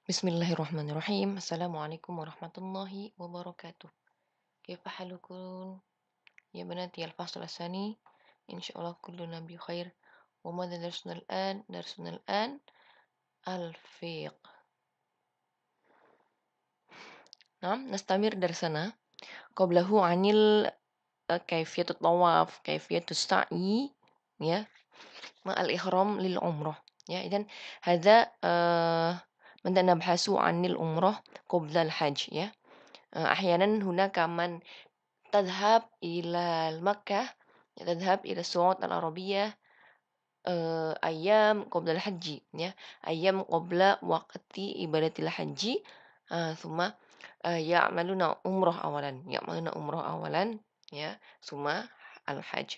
Bismillahirrahmanirrahim. Assalamualaikum warahmatullahi wabarakatuh. Kaifa halukum? Ya banati al-fasl الثاني. إن شاء الله كلنا بخير. وماذا درسنا الآن؟ درسنا الآن الفيق. نعم نستمر درسنا. قبله عن كيفية الطواف كيفية السعي ya مع الإحرام للعمرة ya إذن هذا بدأنا نبحث عن العمرة قبل الحج ya أحيانا هناك من تذهب إلى مكة تذهب إلى السعود العربية أيام قبل الحج ya أيام قبل وقت إبادة الحج ثم يعملون عمرة أولا ya ثم الحج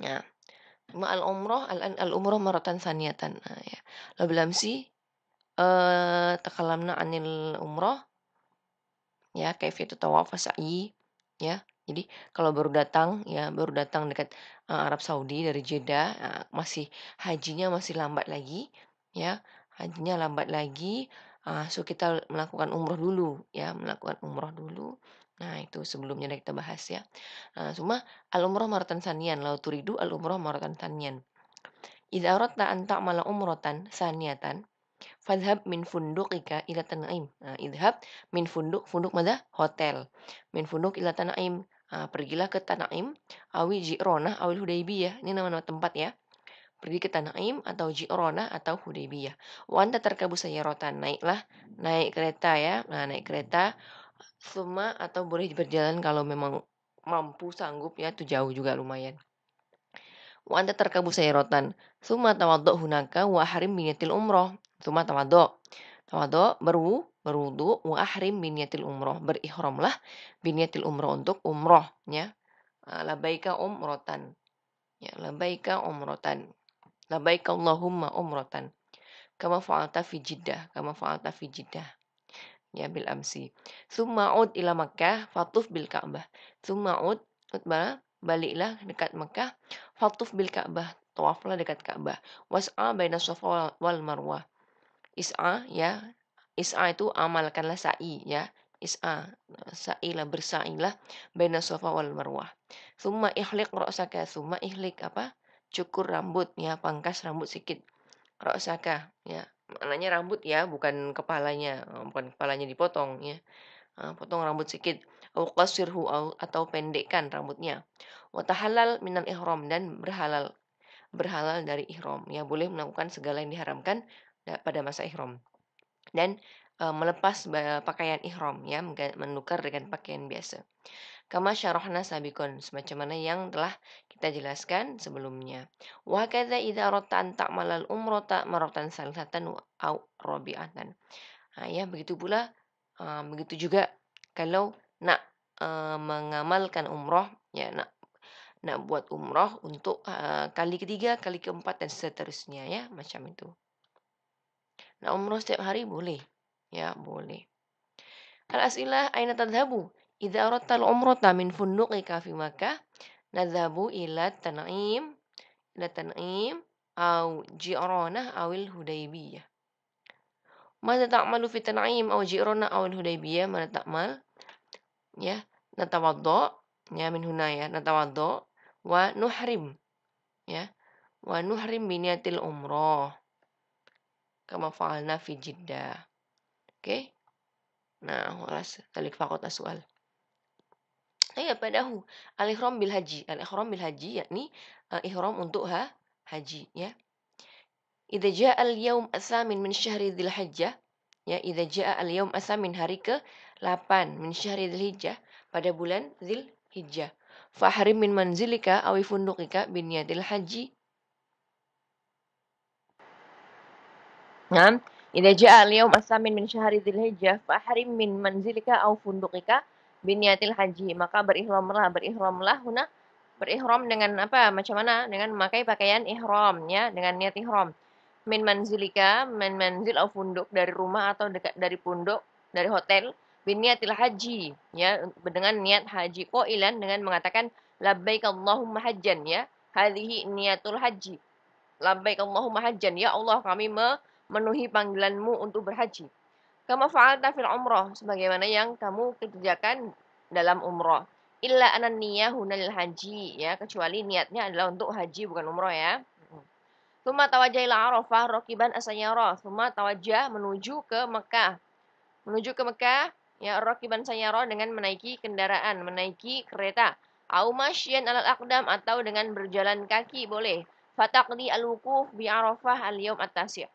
ya ثم العمرة الآن العمرة مرة ثانية ya لو بالأمس تكلمنا عن العمرة ya كيفية الطواف والسعي ya jadi kalau baru datang dekat Arab Saudi dari Jeddah masih hajinya masih lambat lagi ya hajinya lambat lagi so kita melakukan umroh dulu nah itu sebelumnya udah kita bahas ya cuma al-umrah maratan sanian lau turidu al-umrah maratan sanian idza aradta an ta'mala umratan saniyatan fadhhab min funduqika ila Tan'im. Idhab min funduk mana? Hotel. Min funduk ila Tan'im. Pergilah ke Tan'im, awi Ji'ronah, awil Hudaybiyah. Ini nama-nama tempat ya. Pergi ke Tan'im atau Ji'ronah atau Hudaybiyah. Wa anta tarkabu sayyaratan. Naik kereta ya. Nah, naik kereta. Suma atau boleh berjalan kalau memang mampu sanggup ya, itu jauh juga lumayan. Wa anta tarkabu sayyaratan. Suma tawaddu hunaka wa ahrim biniyatil umrah. Suma tawaddu berwudu wa ahrim biniyatil umrah. Berihramlah biniyatil umrah untuk umrah ya. Labaika umratan. Ya, labaika umratan. Labaika Allahumma umratan. Kama fa'alta fi Jeddah, Ya bil amsi. Summa ud ila Makkah fatuf bil Ka'bah. Summa ud baliklah dekat Makkah fatuf bil Ka'bah. Tawaflah dekat Ka'bah. Was'a baina Safa wal Marwah. Is'a ya. Is'a itu amalkanlah sa'i ya. Sa'ilah bersa'ilah baina Safa wal Marwah. Summa ihliq ra'saka. Summa ihliq apa? Cukur rambut ya, pangkas rambut sedikit. Ra'saka ya. Maknanya rambut ya, bukan kepalanya dipotong ya. Potong rambut sedikit. Au qasirhu atau pendekkan rambutnya. Wa tahallal minal ihram dan berhalal dari ihram. Ya, boleh melakukan segala yang diharamkan pada masa ihram. Dan melepas pakaian ihram ya, menukar dengan pakaian biasa. Kama syarahna sabikon, semacam mana yang telah kita jelaskan sebelumnya. Wa kadza idza aradta an ta'malal umrata maratan salisatan au rabi'atan. Ya begitu pula begitu juga kalau nak mengamalkan umrah ya nak buat umrah untuk kali ketiga, kali keempat dan seterusnya ya, macam itu. Nah, umrah setiap hari boleh. Ya, boleh. Al-as'ilah aina tadhhabu? Idza aradta al-umrata min funduqika fi Makkah, nadhhabu ila Tan'im au Ji'ranah awil Hudaybiyah. Mada ta'malu fi Tan'im au Ji'ranah awil Hudaybiyah? Mada ta'mal? Ya, natawaddo ya min huna ya, natawaddo wa nuhrim ya. Wa nuhrim biniyatil umrah. Kama fa'alna fi Jeddah. Oke? Nah, خلاص ذلك فقط السؤال. Padahu al-ihram bil haji. Al-ihram bil haji yakni ihram untuk haji ya. Idza jaa al-yaum as-samin min syahri dzulhijjah ya, idza jaa al-yaum as-samin hari ke-8 min syahri dzulhijjah pada bulan Dzulhijjah. Fahrim min manzilika aw funduqika bi niyatil haji. Naam, idza jaa al-yaum as-samin min syahri dzulhijjah fahrim min manzilika aw funduqika biniyatil haji, maka berihramlah huna berihram dengan apa, macam mana, dengan memakai pakaian ihram ya, dengan niat ihram min manzil au funduk, dari rumah atau dekat dari pondok, dari hotel, biniyatil haji ya, dengan niat haji, qailan dengan mengatakan labbaik Allahumma hajjan ya, hadhihi niyatul haji, labbaik Allahumma hajjan, ya Allah kami memenuhi panggilanmu untuk berhaji. Kama fa'alta fil umrah, sebagaimana yang kamu kerjakan dalam umrah. Illa anan niyahuna lil haji, ya, kecuali niatnya adalah untuk haji bukan umrah ya. Tsumma tawajjah ila Arafah raqiban as-sayyara. Tsumma tawajjah menuju ke Mekah. Menuju ke Mekah, ya, raqiban sayyara dengan menaiki kendaraan, menaiki kereta. Au masyan alal aqdam, atau dengan berjalan kaki boleh. Fataqdi al-wukuf bi Arafah al-yaum at-tasi'.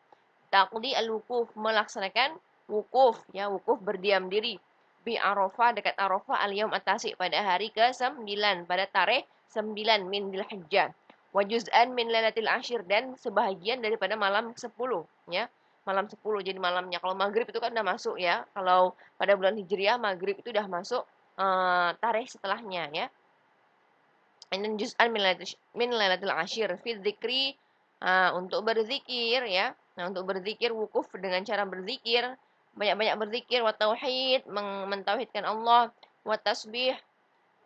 Taqdi al-wukuf, melaksanakan wukuf, ya, wukuf berdiam diri. Bi Arafah, dekat Arafah al-yaum at-tasi', pada hari ke-9, pada tarikh 9 min Dzulhijjah. Wa juz'an min lailatul ashir, dan sebahagian daripada malam 10, ya. Malam 10, jadi malamnya. Kalau maghrib itu kan udah masuk ya. Kalau pada bulan Hijriah maghrib itu udah masuk tarikh setelahnya ya. Dan juz'an min lailatul ashir fi dzikri, untuk berzikir ya. Nah, untuk berzikir wukuf dengan cara berzikir, banyak-banyak berzikir, wa tauhid, mentauhidkan Allah, wa tasbih,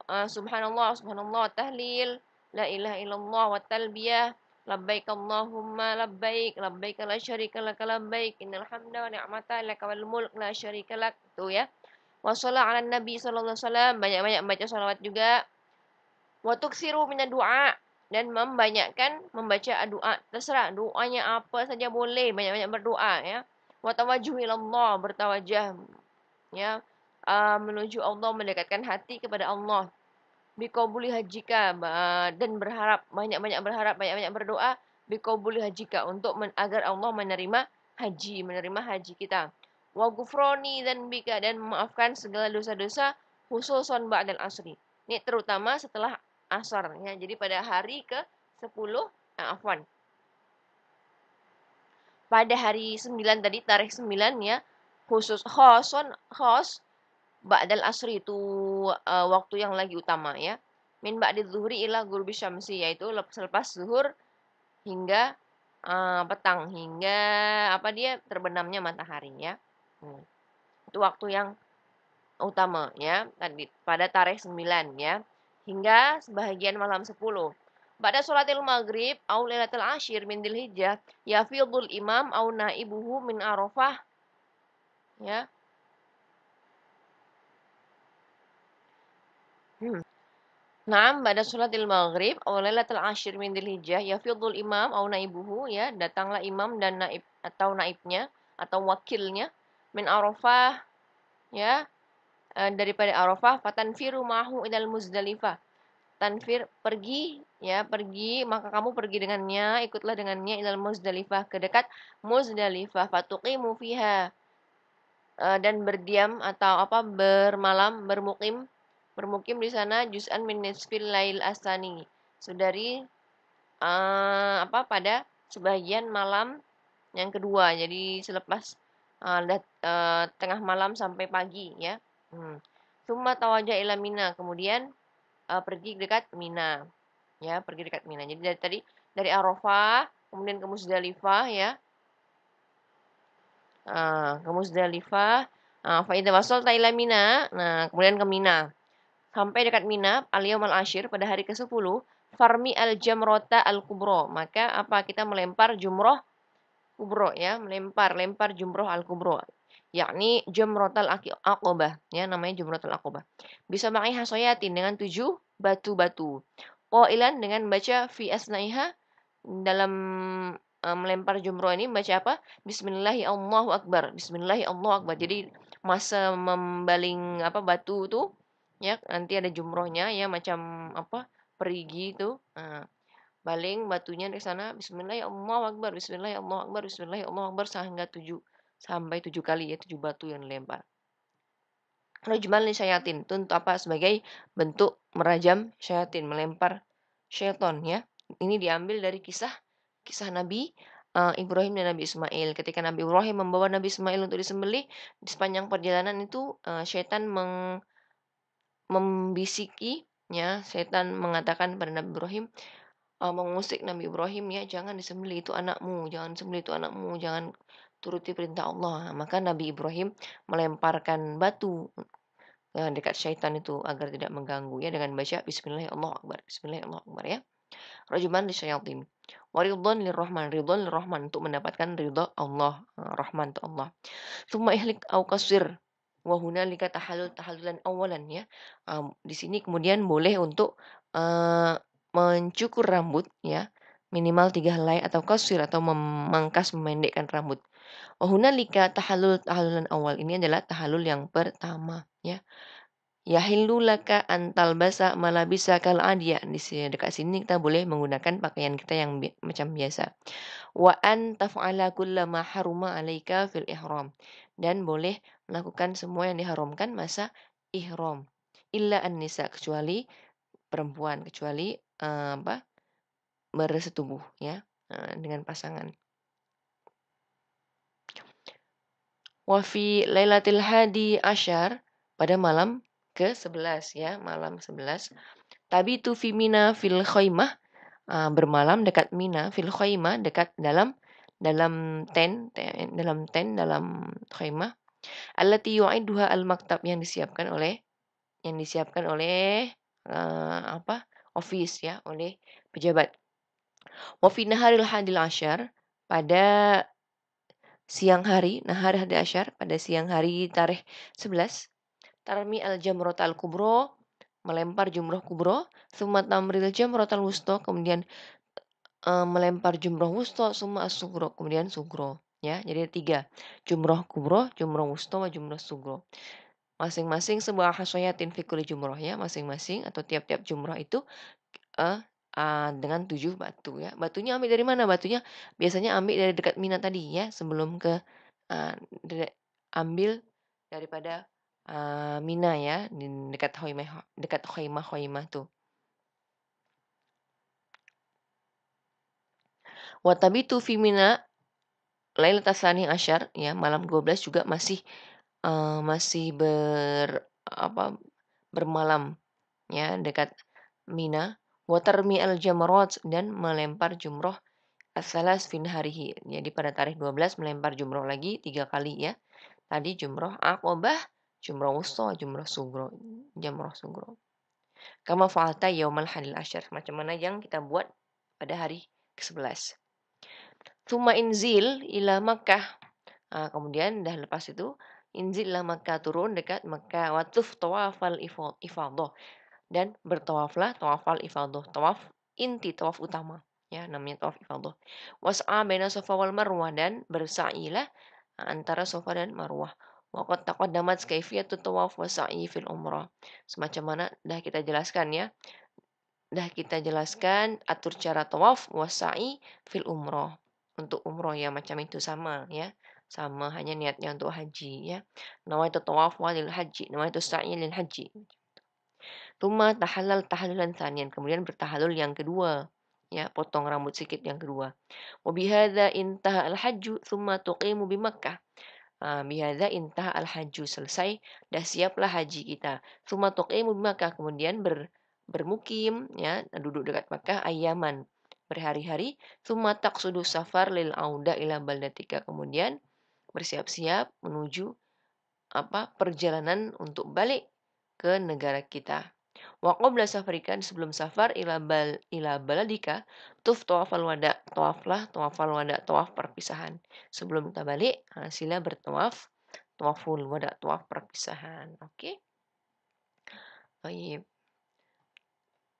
subhanallah, subhanallah, tahlil, la ilaha illallah, wa talbiyah, labbaik Allahumma labbaik, labbaik la syarika lak labbaik, innal hamda wa ni'mata laka wal mulk la syarika lak. Itu ya. Wa shallallahu ala nabi sallallahu alaihi wasallam, banyak-banyak baca salawat juga. Wa tuksiru minad du'a, dan membanyakkan membaca doa, terserah doanya apa saja boleh, banyak-banyak berdoa ya. Wa tawajjuh ilallah, bertawajjah ya, menuju Allah, mendekatkan hati kepada Allah. Biqabuli hajika, dan berharap, banyak-banyak berharap, banyak-banyak berdoa, biqabuli hajika, untuk agar Allah menerima haji kita. Wa ghufrani dzanbika, dan memaafkan segala dosa-dosa, khususan ba'dal asri. Ini terutama setelah asar ya. Jadi pada hari ke-10, afwan. Pada hari 9 tadi, tarikh 9 ya, khos ba'dal asri, itu waktu yang lagi utama ya. Min ba'di zuhri ila ghurubi syamsi, yaitu selepas zuhur hingga petang, hingga apa dia, terbenamnya matahari ya. Itu waktu yang utama ya, tadi pada tarikh 9 ya, hingga sebahagian malam 10. Pada sholatil maghrib au lailatul ashir min Dzulhijjah, yafidul imam au naibuhu min Arafah ya. Naam, pada sholatil maghrib au lailatul ashir min Dzulhijjah, yafidul imam au naibuhu ya, datanglah imam dan naib atau naibnya atau wakilnya, min Arafah ya, daripada Arafah, fatanfiru mahu ilal Muzdalifah. Tanfir, pergi ya, pergi, maka kamu pergi dengannya, ikutlah dengannya, ilal Muzdalifah, ke dekat Muzdalifah, fatuqimu fiha, dan berdiam atau apa, bermalam, bermukim di sana, juz'an min nisfil lail asani, sudari apa, pada sebagian malam yang kedua, jadi selepas tengah malam sampai pagi ya. Summa tawajjah ila Mina, kemudian pergi dekat Mina ya, pergi dekat Mina. Jadi dari tadi, dari Arafah kemudian ke Muzdalifah ya, ke Muzdalifah, fa idza wasalta ila Mina, nah kemudian ke Mina. Sampai dekat Mina, al-yaumul ashir, pada hari ke-10, farmi al-jamrata al-kubra, maka apa, kita melempar jumroh kubro ya, lempar jumroh al-kubro, yakni jumrotal aqobah ya, namanya jumrotal aqobah. Bisa makai hasoyatin, dengan 7 batu-batu. Qailan, dengan baca fi asnaiha, dalam melempar jumroh ini baca apa? Bismillahi Allahu Akbar. Bismillahi Allahu Akbar. Jadi masa membaling apa, batu tuh ya, nanti ada jumrohnya ya, macam apa, perigi itu. Nah, baling batunya dari sana, Bismillahirrahmanirrahim, Bismillahirrahmanirrahim, Bismillahirrahmanirrahim, sampai 7 kali ya, 7 batu yang dilempar. Rajman li syayatin, itu untuk apa? Sebagai bentuk merajam syayatin, melempar syaiton ya. Ini diambil dari kisah Nabi Ibrahim dan Nabi Ismail. Ketika Nabi Ibrahim membawa Nabi Ismail untuk disembelih, di sepanjang perjalanan itu syaitan membisiki ya, syaitan mengatakan pada Nabi Ibrahim, mengusik Nabi Ibrahim ya, jangan disembelih itu anakmu, jangan sembelih itu anakmu, jangan turuti perintah Allah. Nah, maka Nabi Ibrahim melemparkan batu dekat syaitan itu agar tidak mengganggu ya, dengan baca Bismillahirrahmanirrahim, Bismillahirrahmanirrahim ya. Rajman lisyayatin. Waridhan lirrahman, ridhan lirrahman untuk mendapatkan ridha Allah, Rahman untuk Allah. Tsumma ihlik au qasir. Wa hunalika tahallulan awalan ya. Di sini kemudian boleh untuk mencukur rambut ya, minimal 3 helai atau qasir atau memangkas memendekkan rambut. Wa hunalika tahallulan awal. Ini adalah tahallul yang pertama ya. Yahillu laka an talbasa malabisa kal adiyah. Di sini dekat sini kita boleh menggunakan pakaian kita yang macam biasa. Wa an taf'ala kulla ma haruma 'alaika fil ihram. Dan boleh melakukan semua yang diharamkan masa ihram. Illa an-nisa, kecuali perempuan, kecuali bersetubuh ya, dengan pasangan. Wa fi lailatul hadi asyar, pada malam ke-11 ya, malam 11. Tabitu fi Mina fil khaimah, bermalam dekat Mina fil khaimah, dekat dalam dalam khaimah. Allati yu'idduha al-maktab, yang disiapkan oleh office ya, oleh pejabat. Wa fi naharil hadil asyar, pada siang hari, nahar hadi asyar, pada siang hari tarikh 11. Tarmi al-jamrot al-kubro, melempar jumroh kubro. Summa tamril jamrot al-wusto, kemudian melempar jumroh wusto. Summa as-sugro, kemudian sugro. Ya, jadi ada 3. Jumroh kubro, jumroh wusto, jumroh sugro. Masing-masing sebuah hasoyatin fi kulli jumroh ya, masing-masing atau tiap-tiap jumroh itu dengan 7 batu ya. Batunya ambil dari mana? Batunya biasanya ambil dari dekat Mina tadi ya, sebelum ke ambil daripada Mina ya, di dekat Khaimah tuh. Wa tabitu fi Mina lailatas tsani asyar ya, malam 12 juga masih bermalam ya dekat Mina. Wa tarmi al jamrat, dan melempar jumroh as-salas fi naharihi. Jadi pada tarikh 12 melempar jumroh lagi 3 kali ya. Tadi jumroh aqobah, jumroh wusta, jumroh sugro. Kama fa'alta yaumal hadil asyar, macam mana yang kita buat pada hari ke-11. Tsumma inzil ila Makkah. Kemudian dah lepas itu inzil ila Makkah, turun dekat Makkah. Watuf tawafal ifadah, dan bertawaflah tawafal ifadah, tawaf inti, tawaf utama ya, namanya tawaf ifadah. Was'a baina Safa wal Marwah, dan bersa'ilah antara Safa dan Marwah. Wa qad taqaddamat kaifiyatut tawaf wa sa'i fil umrah. Semacam mana dah kita jelaskan ya. Dah kita jelaskan atur cara tawaf wa sa'i fil umrah. Untuk umrah ya macam itu sama ya. Sama, hanya niatnya untuk haji ya. Nawaitu tawaf wa lil haji, nawaitu sa'i lil haji. Tsumma tahallulan tsaniyan, kemudian bertahallul yang kedua. Ya, potong rambut sedikit yang kedua. Wa bihadza intaha al-hajju tsumma tuqimu bi Makkah. Bihadza intaha al-hajju, selesai dah siaplah haji kita. Tsumma tuqimu bi Makkah, kemudian bermukim ya, duduk dekat Makkah ayaman, berhari-hari. Tsumma taqsudu safar lil auda ila baldatika, kemudian bersiap-siap menuju perjalanan untuk balik ke negara kita. Wa qabla safarika, sebelum safar ila baladika, tawafal wada, tawafal wada, tawaf perpisahan. Sebelum kita balik, sila bertawaf tawaful wada, tawaf perpisahan. Oke. Baik.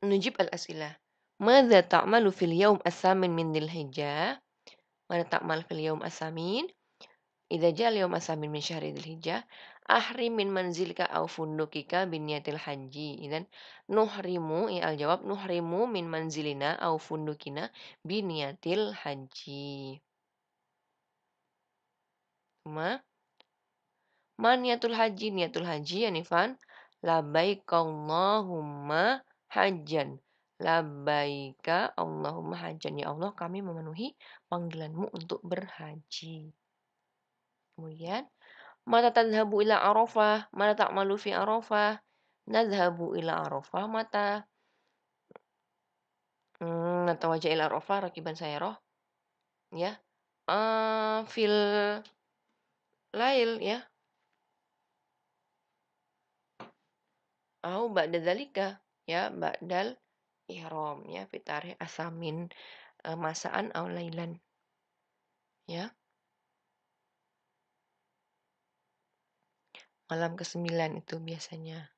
Nujib al-as'ilah. Madza ta'malu fil yaum as-samin min Dzulhijjah? Madza ta'mal fil yaum as-samin? Idza ja'al yaum as-samin min syahri Dzulhijjah, ahrim min manzilika aw fundukika binniyatil haji. Idzan nuhrimu, ya al-jawab nuhrimu min manzilina aw fundukina binniyatil haji. Niyatul haji, niyatul haji ya Nifan. Labbaik Allahumma hajjan. Labbaika Allahumma hajjan. Ya Allah, kami memenuhi panggilanmu untuk berhaji. Kemudian mata tadhhabu ila Arafah, mata ta'malu fi Arafah. Nadhhabu ila Arafah, mata natawaja ila Arafah rakiban sayyarah ya. Fil lail ya. Au ba'da dzalika ya, ba'dal ihram ya fi tarikh asamin masaan aw lailan ya. Malam ke-9 itu biasanya.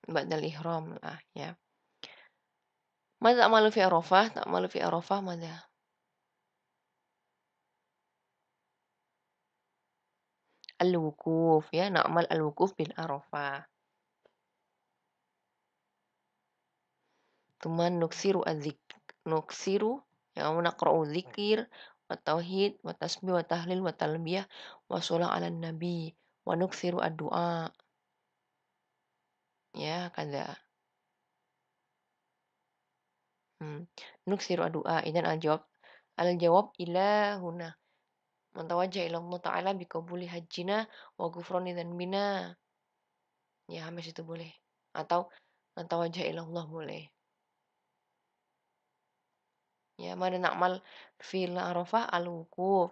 Ba'dal ihram lah ya. Madza ta'malu fi Arafah? Ta'malu fi Arafah madza? Al-wukuf ya, na'mal al-wukuf bil Arafah. Tsumma nuksiru ya naqra'u dzikir wa tauhid wa tasbih wa tahlil wa talbiyah wa sholaa 'alan nabi wa nuksiru ad-du'a ya kada. Nuksiru ad-du'a idzan al-jawab ila huna man tawajjaha ila Allah ta'ala biqabuli hajjina wa ghufrani dzanbina. Ya sampai situ boleh. Atau man tawajjaha ila Allah boleh. Ya mana na'mal fil Arafah al-wukuf.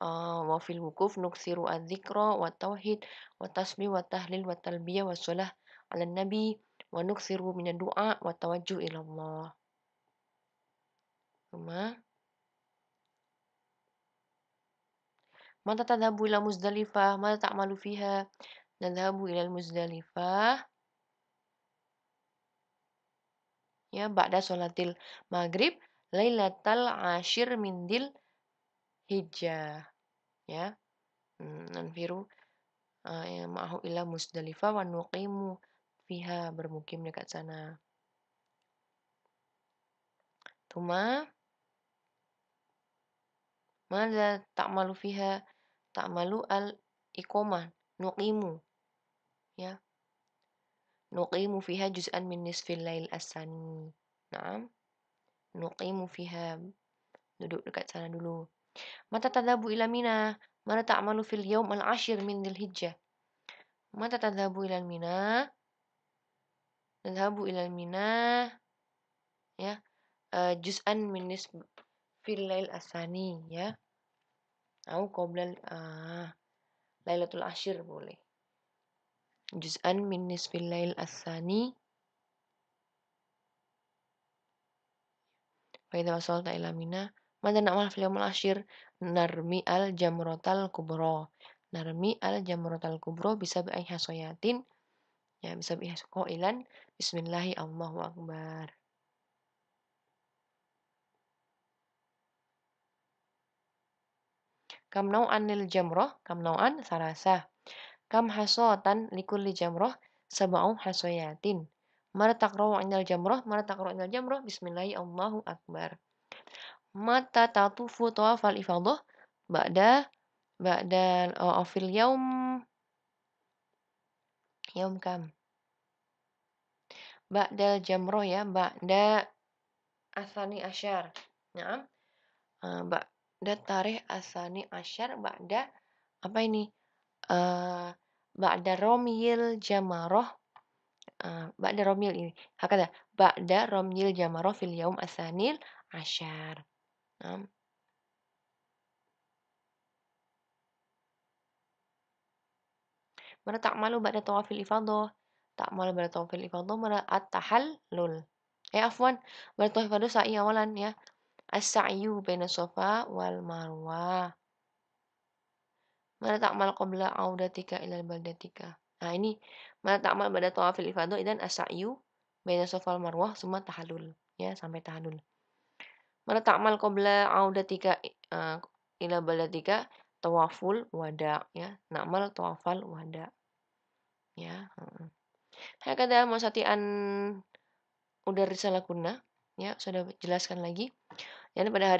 Wa fil wukuf nuksiru adzikra wa tauhid wa tasbih wa tahlil wa talbiyah wa shalah 'alan nabi wa nuksiru minad du'a wa tawajjuh ila Allah. Tsumma mata tadhabu ila Muzdalifah, mata ta'malu fiha? Nadhhabu ila Muzdalifah ya ba'da sholatil maghrib lailatal ashir min dzil hijjah ya. Nanfiru ya ma'ahu ila Muzdalifah wa nuqimu fiha bermukim dekat sana. Tsumma madza ta'malu fiha? Ta'malu al-iqamah, nuqimu ya. Nuqimu fiha juz'an min nisfil lail as-sani. Naam, nuqimu fiha duduk dekat sana dulu. Mata tadhabu ila Mina? Mana ta'malu fil yaum al-ashir min Dzulhijjah? Mata tadhabu ila Mina? Nadhhabu ila Mina ya. Juz'an min nisfil lail as-sani ya. Au qabla Lailatul Ashir boleh. Juz'an min nisfil lail as-sani. Fa idza wasalta ila Mina, madza na'mal fil yaumil ashir? Narmi al-jamratal kubra. Narmi al-jamratal kubra bisa bi hasayatin. Ya bisa bi qailan bismillahi Allahu akbar. Kam nau'an lil jamrah? Kam nau'an sarasa. Kam hasatan likulli jamrah? Sab'u hasayatin. Mara taqra'u 'indal jamrah? Mara taqra'u 'indal jamrah? Bismillahi Allahu akbar. Mata tatufu tawafal ifadah? Ba'da fil yaum kam? Ba'dal jamrah ya, ba'da asani asyar. Naam. Ba'da tarikh asani asyar ba'da apa ini? Ba'da romyil jamarah. Ba'da romyil ini. Hakada. Ba'da romyil jamarah fil yaum asanil asyar. Naam. Mana ta'malu ba'da tawafil ifadah? Ta'malu ba'da tawafil ifadah mana at-tahallul. Afwan, ba'da tawafil ifadah sa'i awalan ya. As-sa'yu baina Safa wal Marwah. Mana ta'mal qabla audatika ilal baldatika. Nah, ini mana ta'mal ba'da tawafil ifadah idan as-sa'yu baina Safa wal Marwah summa tahallul ya sampai tahallul. Mana ta'mal qabla audatika ila baldatika tawaful wada ya. Na'mal tawafal wada. Ya. Hakada masatian udah risalah kunna ya sudah jelaskan lagi. Jadi pada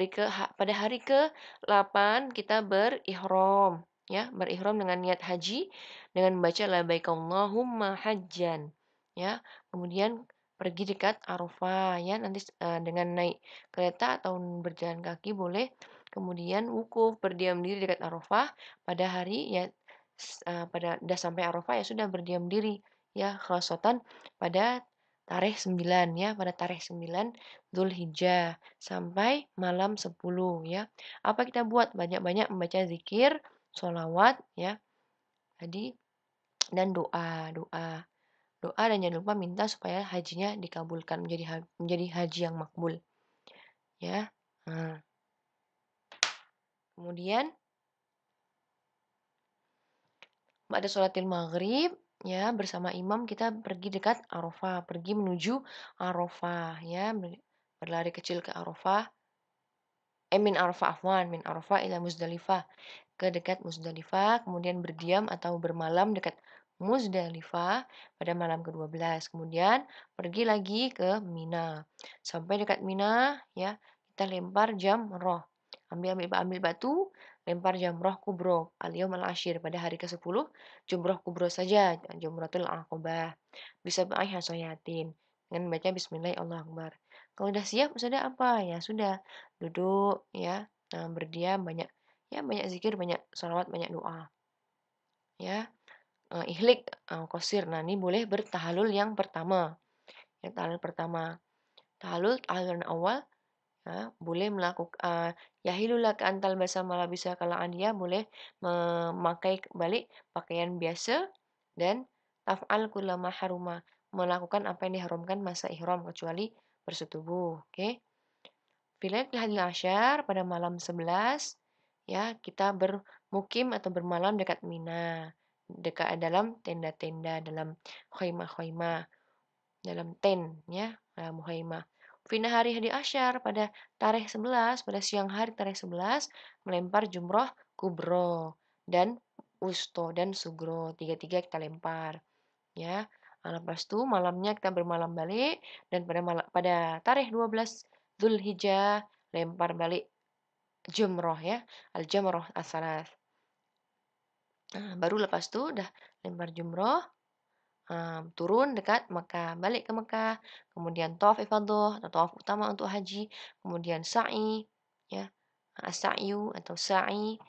hari ke-8 kita berihram ya, berihram dengan niat haji dengan membaca labbaik Allahumma hajjan ya. Kemudian pergi dekat Arafah ya, nanti dengan naik kereta atau berjalan kaki boleh. Kemudian wukuf berdiam diri dekat Arafah pada hari ya pada udah sampai Arafah ya sudah berdiam diri ya khasatan pada tarikh 9 ya, pada tarikh 9 Dzulhijjah sampai malam 10 ya. Apa kita buat? Banyak-banyak membaca zikir, sholawat ya. Tadi dan doa. doa dan jangan lupa minta supaya hajinya dikabulkan menjadi haji yang makbul, ya. Nah, kemudian ba'da sholatil maghrib, ya, bersama imam kita pergi dekat Arafah, pergi menuju Arafah, ya, berlari kecil ke Arafah, min Arafah afwan, min Arafah ila Muzdalifah, ke dekat Muzdalifah, kemudian berdiam atau bermalam dekat Muzdalifah pada malam ke-12. Kemudian pergi lagi ke Mina. Sampai dekat Mina, ya, kita lempar jamroh. Ambil batu, lempar jamroh kubro. Al-yaum al-ashir pada hari ke-10, jumroh kubro saja, jumratul aqobah. Bisa ba'ih hasoyatin. Dengan baca Bismillahirrahmanirrahim, Allah Akbar. Kalau udah siap, sudah apa? Ya sudah, duduk, ya, berdiam, banyak zikir, banyak sholawat, banyak doa, ya. Ihlik, qasir. Nah, ini boleh bertahalul yang pertama. Yang tahalul pertama. Tahalul awal, ya, boleh melakukan yahilul laka antal basa malabisa kala dia boleh memakai balik pakaian biasa dan taf'al kullama haruma melakukan apa yang diharamkan masa ihram kecuali bersetubuh. Oke. Lailatul hadil asyar pada malam 11, ya, kita bermukim atau bermalam dekat Mina, dekat dalam tenda-tenda, dalam khaimah-khaimah, dalam tent, ya, khaimah. Fina hari hadi asyar pada tarikh 11, pada siang hari tarikh 11, melempar jumroh kubro dan wusto dan sugro, tiga-tiga kita lempar, ya. Lepas itu malamnya kita bermalam balik dan pada tarikh 12 Zulhijjah lempar balik jumroh, ya, al-jamroh as-salas. Baru lepas itu udah lempar jumroh, turun dekat Mekah, balik ke Mekah, kemudian tawaf ifadah atau tawaf utama untuk haji, kemudian sa'i, ya, as-sa'yu atau sa'i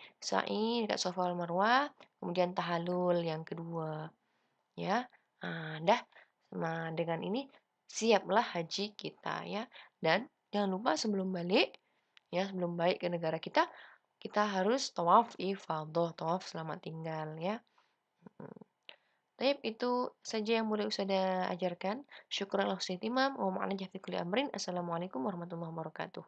dekat Safa wal Marwah, kemudian tahallul yang kedua, ya. Dah, dengan ini siaplah haji kita, ya. Dan jangan lupa sebelum balik ke negara kita, kita harus tawaf ifadah, tawaf selamat tinggal, ya. Baik, itu saja yang boleh Ustazah ajarkan. Syukran Allah Imam. Wa ma'ana fi kulli amrin. Assalamualaikum warahmatullahi wabarakatuh.